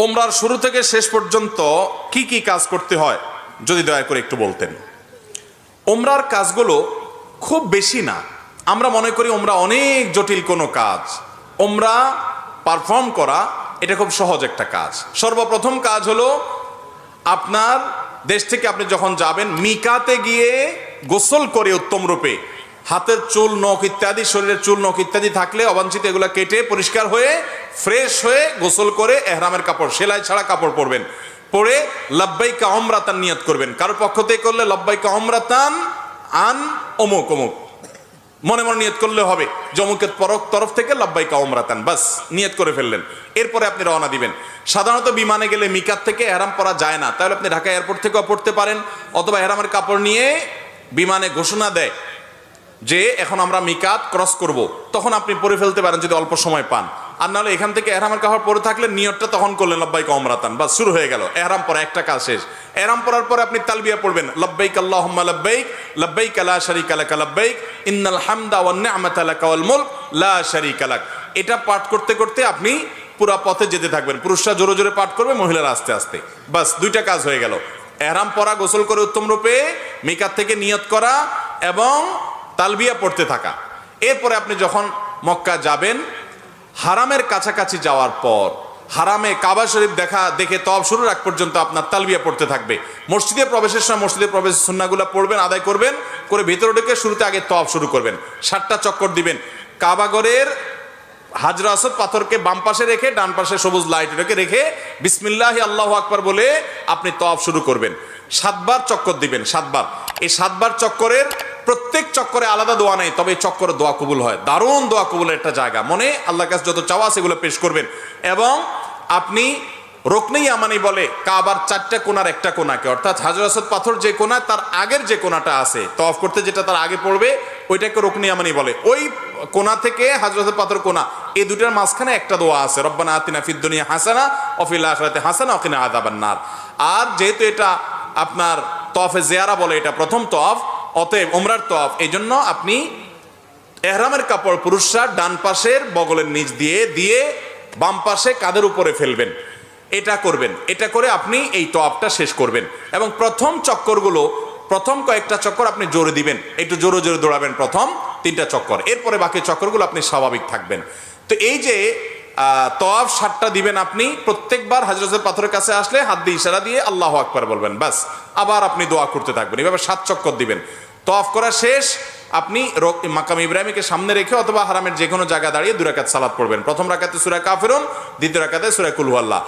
ওমরার শুরু থেকে শেষ পর্যন্ত কি কি কাজ করতে হয় যদি দয়া করে একটু বলতেন। ওমরার কাজগুলো খুব বেশি না, আমরা মনে করি ওমরা অনেক জটিল কোনো কাজ। ওমরা পারফর্ম করা এটা খুব সহজ একটা কাজ। সর্বপ্রথম কাজ হলো আপনার দেশ থেকে আপনি যখন যাবেন মিকাতে গিয়ে গোসল করে উত্তম রূপে হাতের চুল নখ ইত্যাদি, শরীরের চুল নখ ইত্যাদি থাকলে অবাঞ্ছিত এগুলো কেটে পরিষ্কার হয়ে ফ্রেশ হয়ে গোসল করে এহরামের কাপড়, সেলাই ছাড়া কাপড় পরবেন, পরে লাব্বাইকা উমরাতান নিয়ত করবেন। কারোর পক্ষ থেকে করলে লাব্বাইকা উমরাতান আন অমুক অমুক মনে মনে নিয়ত করলে হবে, জমুকের তরফ থেকে লাব্বাইকা উমরাতান, বাস নিয়ত করে ফেললেন। এরপরে আপনি রওনা দিবেন। সাধারণত বিমানে গেলে মিকাত থেকে এহরাম পরা যায় না, তাহলে আপনি ঢাকা এয়ারপোর্ট থেকেও পড়তে পারেন, অথবা এহরামের কাপড় নিয়ে বিমানে ঘোষণা দেয় যে এখন আমরা মিকাত ক্রস করব, তখন আপনি পরে ফেলতে পারেন যদি অল্প সময় পান। আর নাহলে এখান থেকে এহরামের কাপড় পরে থাকলে নিয়তটা তখন করলেন লাব্বাইকা উমরাতান, বাস শুরু হয়ে গেল এহরাম পরা, একটা কাজ শেষ। এহরাম পরার পরে আপনি তালবিয়া পড়বেন, লাব্বাইক আল্লাহুম্মা লাব্বাইক লাব্বাইক লা শারীকা লাক লাব্বাইক ইন্নাল হামদা ওয়ান নি'মাতা লাকা ওয়াল মুলক লা শারীকা লাক। এটা পাঠ করতে করতে আপনি পুরা পথে যেতে থাকবেন। পুরুষরা জোরে জোরে পাঠ করবে, মহিলারা আস্তে আস্তে, বাস দুইটা কাজ হয়ে গেল। এহরাম পরা, গোসল করে উত্তম রূপে মিকাত থেকে নিয়ত করা এবং তালবিয়া পড়তে থাকা। এরপরে আপনি যখন মক্কা যাবেন, হারামের কাছাকাছি যাওয়ার পর হারামে কাবা শরীফ দেখে তওয়াফ শুরুর আগ পর্যন্ত আপনার তালবিয়া পড়তে থাকবে। মসজিদে প্রবেশের সময় মসজিদে প্রবেশের সুন্নাহগুলো পড়বেন, আদায় করবেন, করে ভিতরে ঢুকে শুরুতে আগে তওয়াফ শুরু করবেন। 7টা চক্কর দিবেন। কাবাগরের হাজরা আসওয়াদ পাথরকে বাম পাশে রেখে ডান পাশে সবুজ লাইট রেখে বিসমিল্লাহি আল্লাহু আকবার বলে আপনি তওয়াফ শুরু করবেন। 7বার চক্কর দিবেন, 7বার। এই 7বার চক্করের প্রত্যেক চক্করে আলাদা দোয়া নেই, তবে এই চক্করে দোয়া কবুল হয়। দারুণ দোয়া কবুলের একটা জায়গা। মনে আল্লাহর কাছে যত চাওয়া সেগুলো পেশ করবেন। এবং আপনি রুকনে ইয়ামানি বলে কাবার 4টা কোণার একটা কোণাকে, অর্থাৎ হাজর আসওয়াদ পাথর যে কোণা তার আগের যে কোণাটা আছে তওয়াফ করতে যেটা তার আগে পড়বে ওইটাকে রুকনে ইয়ামানি বলে। ওই কোণা থেকে হাজর আসওয়াদ পাথর কোণা, এই দুটার মাঝখানে একটা দোয়া আছে, রব্বানা আতিনা ফিদ দুনিয়া হাসানা ওয়া ফিল আখিরাতি হাসানা ওয়া কিনা আযাবান নার। আর যেহেতু এটা আপনার তওয়াফে জিয়ারা বলে, এটা প্রথম তওয়াফ, অতএব উমরার তওয়াফ, এই জন্য আপনি এহরামের কাপড় পুরুষরা ডান পাশের বগলের নিচ দিয়ে বাম পাশে কাঁধের উপরে ফেলবেন। এটা করবেন। এটা করে আপনি এই তওয়াফটা শেষ করবেন। এবং প্রথম চক্করগুলো, প্রথম কয়েকটা চক্কর আপনি জোরে দিবেন, একটু জোরে জোরে দৌড়াবেন প্রথম 3টা চক্কর। এরপরে বাকি চক্করগুলো আপনি স্বাভাবিক থাকবেন। তো এই যে তওয়াফ 7টা দিবেন আপনি, প্রত্যেকবার হাজর আসওয়াদ পাথরের কাছে আসলে হাত দিয়ে ইশারা দিয়ে আল্লাহু আকবার বলবেন, বাস। আবার আপনি দোয়া করতে থাকবেন, এভাবে 7 চক্কর দিবেন। তওয়াফ করা শেষ, আপনি মাকাম ইব্রাহিমকে সামনে রেখে অথবা হারামের যে কোনো জায়গা দাঁড়িয়ে 2 রাকাত সালাত পড়বেন। প্রথম রাকাতে সূরা কাফিরুন, দ্বিতীয় রাকাতে সূরা কুল হুয়াল্লাহ।